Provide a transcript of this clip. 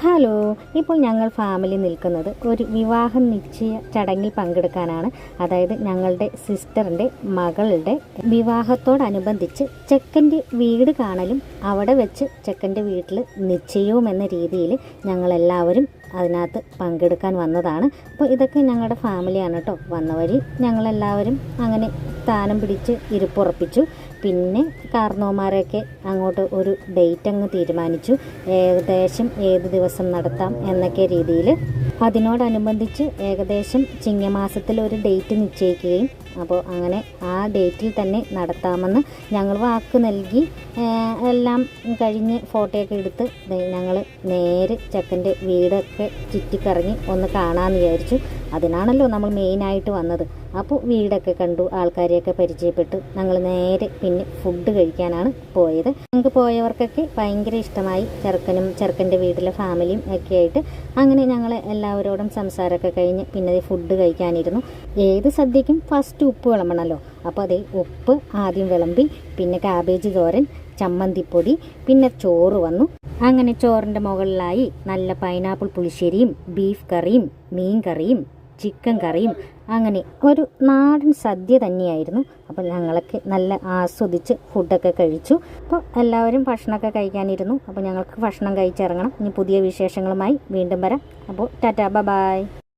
Hello, ഇപ്പോൾ ഞങ്ങൾ family നിൽക്കുന്നത് ഒരു വിവാഹ നിശ്ചയ ചടങ്ങിൽ പങ്കെടുക്കാനാണ്. അതായത് ഞങ്ങളുടെ സിസ്റ്ററിൻ്റെ മകളുടെ വിവാഹത്തോടനുബന്ധിച്ച് ചെക്കൻ്റെ വീട് കാണലും അവിടെ വെച്ച് ചെക്കൻ്റെ വീട്ടിൽ നിശ്ചയവും എന്ന രീതിയിൽ ഞങ്ങളെല്ലാവരും അതിനകത്ത് പങ്കെടുക്കാൻ വന്നതാണ്. അപ്പോൾ ഇതൊക്കെ ഞങ്ങളുടെ ഫാമിലിയാണ് കേട്ടോ. വന്ന വഴി ഞങ്ങളെല്ലാവരും അങ്ങനെ സ്ഥാനം പിടിച്ച് ഇരിപ്പുറപ്പിച്ചു. പിന്നെ കാർന്നോമാരൊക്കെ അങ്ങോട്ട് ഒരു ഡേറ്റ് അങ്ങ് തീരുമാനിച്ചു, ഏകദേശം ഏത് ദിവസം നടത്താം എന്നൊക്കെ രീതിയിൽ. അതിനോടനുബന്ധിച്ച് ഏകദേശം ചിങ്ങമാസത്തിൽ ഒരു ഡേറ്റ് നിശ്ചയിക്കുകയും അപ്പോൾ അങ്ങനെ ആ ഡേറ്റിൽ തന്നെ നടത്താമെന്ന് ഞങ്ങൾ വാക്ക് നൽകി. എല്ലാം കഴിഞ്ഞ് ഫോട്ടോയൊക്കെ എടുത്ത് ഞങ്ങൾ നേരെ ചെക്കൻ്റെ വീടൊക്കെ ചുറ്റിക്കറങ്ങി ഒന്ന് കാണാമെന്ന് വിചാരിച്ചു. അതിനാണല്ലോ നമ്മൾ മെയിനായിട്ട് വന്നത്. അപ്പോൾ വീടൊക്കെ കണ്ടു, ആൾക്കാരെയൊക്കെ പരിചയപ്പെട്ടു. ഞങ്ങൾ നേരെ പിന്നെ ഫുഡ് കഴിക്കാനാണ് പോയത്. ഞങ്ങൾക്ക് പോയവർക്കൊക്കെ ഭയങ്കര ഇഷ്ടമായി, ചെറുക്കൻ്റെ വീട്ടിലെ ഫാമിലിയും ഒക്കെ ആയിട്ട്. അങ്ങനെ ഞങ്ങൾ എല്ലാവരോടും സംസാരമൊക്കെ കഴിഞ്ഞ് പിന്നെ ഫുഡ് കഴിക്കാനിരുന്നു. ഏത് സദ്യക്കും ഫസ്റ്റ് ഉപ്പ് വിളമ്പണമല്ലോ. അപ്പോൾ അതേ ഉപ്പ് ആദ്യം വിളമ്പി, പിന്നെ കാബേജ് തോരൻ, ചമ്മന്തിപ്പൊടി, പിന്നെ ചോറ് വന്നു. അങ്ങനെ ചോറിൻ്റെ മുകളിലായി നല്ല പൈനാപ്പിൾ പുളിശ്ശേരിയും ബീഫ് കറിയും മീൻ കറിയും ചിക്കൻ കറിയും, അങ്ങനെ ഒരു നാടൻ സദ്യ തന്നെയായിരുന്നു. അപ്പോൾ ഞങ്ങളൊക്കെ നല്ല ആസ്വദിച്ച് ഫുഡൊക്കെ കഴിച്ചു. അപ്പോൾ എല്ലാവരും ഭക്ഷണമൊക്കെ കഴിക്കാനിരുന്നു. അപ്പോൾ ഞങ്ങൾക്ക് ഭക്ഷണം കഴിച്ചിറങ്ങണം. ഇനി പുതിയ വിശേഷങ്ങളുമായി വീണ്ടും വരാം. അപ്പോൾ ടാറ്റാ, ബൈ.